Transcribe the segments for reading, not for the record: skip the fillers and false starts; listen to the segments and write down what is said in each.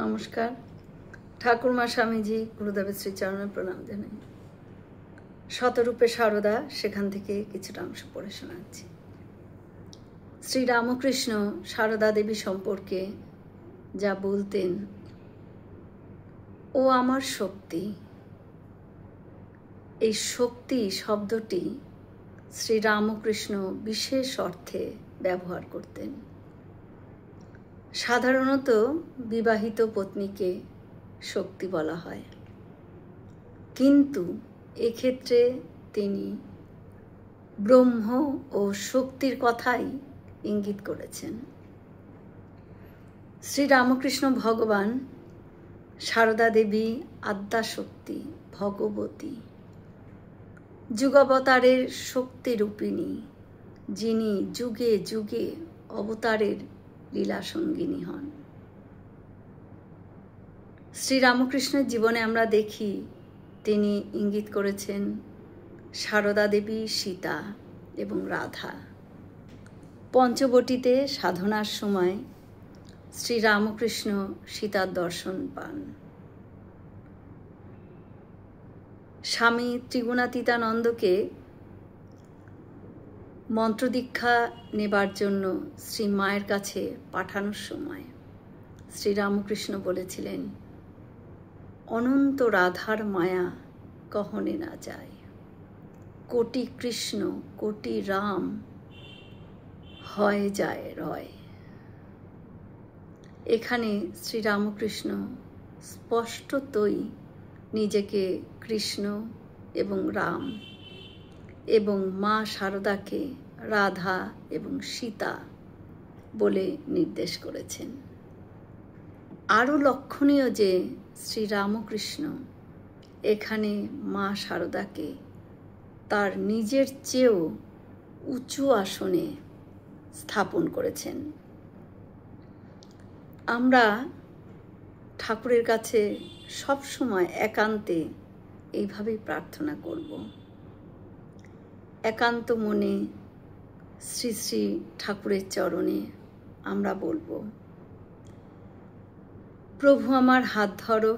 নমস্কার। ঠাকুরমা স্বামীজি গুরুদেবের শ্রীচরণে প্রণাম জানাই। শতরূপে সারদা, সেখান থেকে কিছুটা অংশ পড়ে শোনাচ্ছি। শ্রীরামকৃষ্ণ সারদা দেবী সম্পর্কে যা বলতেন, ও আমার শক্তি, এই শক্তি শব্দটি শ্রীরামকৃষ্ণ বিশেষ অর্থে ব্যবহার করতেন। সাধারণত বিবাহিত পত্নীকে শক্তি বলা হয়, কিন্তু এক্ষেত্রে তিনি ব্রহ্ম ও শক্তির কথাই ইঙ্গিত করেছেন। শ্রীরামকৃষ্ণ ভগবান, সারদা দেবী আদ্যাশক্তি ভগবতী, যুগাবতারের শক্তিরূপিণী, যিনি যুগে যুগে অবতারের লীলা সঙ্গিনী হন। শ্রীরামকৃষ্ণের জীবনে আমরা দেখি তিনি ইঙ্গিত করেছেন সারদা দেবী, সীতা এবং রাধা। পঞ্চবটিতে সাধনার সময় শ্রীরামকৃষ্ণ সীতার দর্শন পান। স্বামী ত্রিগুণাতীতানন্দকে মন্ত্রদীক্ষা নেবার জন্য শ্রী মায়ের কাছে পাঠানোর সময় শ্রীরামকৃষ্ণ বলেছিলেন, অনন্ত রাধার মায়া কহনে না যায়, কোটি কৃষ্ণ কোটি রাম হয় যায় রয়। এখানে শ্রীরামকৃষ্ণ স্পষ্টতই নিজেকে কৃষ্ণ এবং রাম এবং মা শারদাকে রাধা এবং সীতা বলে নির্দেশ করেছেন। আরও লক্ষণীয় যে শ্রীরামকৃষ্ণ এখানে মা শারদাকে তার নিজের চেয়েও উঁচু আসনে স্থাপন করেছেন। আমরা ঠাকুরের কাছে সবসময় একান্তে এইভাবেই প্রার্থনা করব। একান্ত মনে শ্রী শ্রী ঠাকুরের চরণে আমরা বলবো, প্রভু আমার হাত ধরো,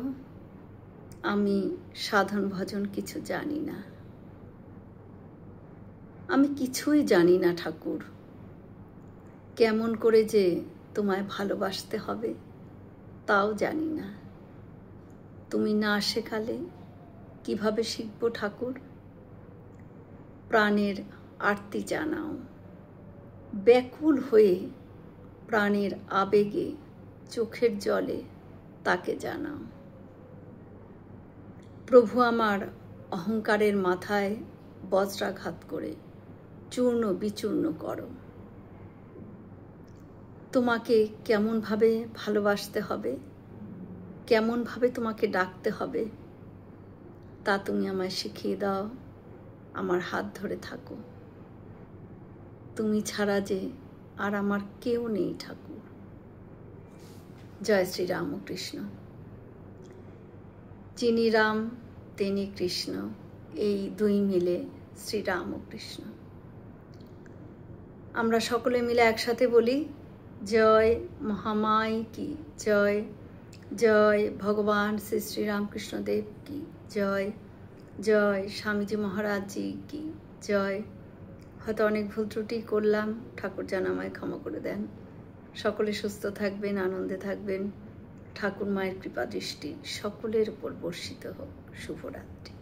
আমি সাধন ভজন কিছু জানি না, আমি কিছুই জানি না ঠাকুর, কেমন করে যে তোমায় ভালোবাসতে হবে তাও জানি না, তুমি না শেখালে কিভাবে শিখব ঠাকুর। প্রাণের আরতি জানাও, ব্যাকুল হয়ে প্রাণের আবেগে চোখের জলে তাকে জানাও। প্রভু আমার অহংকারের মাথায় বজ্রাঘাত করে চূর্ণ বিচূর্ণ করো। তোমাকে কেমনভাবে ভালোবাসতে হবে, কেমনভাবে তোমাকে ডাকতে হবে, তা তুমি আমায় শিখিয়ে দাও। আমার হাত ধরে থাকো, তুমি ছাড়া যে আর আমার কেউ নেই ঠাকুর। জয় শ্রী রামকৃষ্ণ। যিনি রাম তিনি কৃষ্ণ, এই দুই মিলে শ্রী রামকৃষ্ণ। আমরা সকলে মিলে একসাথে বলি, জয় মহামাই কি জয়, জয় ভগবান শ্রী শ্রী রামকৃষ্ণ দেব কি জয়, জয় স্বামীজি মহারাজ জি কি জয়। হয়তো অনেক ভুল ত্রুটি করলাম, ঠাকুর যেন আমায় ক্ষমা করে দেন। সকলে সুস্থ থাকবেন, আনন্দে থাকবেন। ঠাকুর মায়ের কৃপা দৃষ্টি সকলের উপর বর্ষিত হোক। শুভরাত্রি।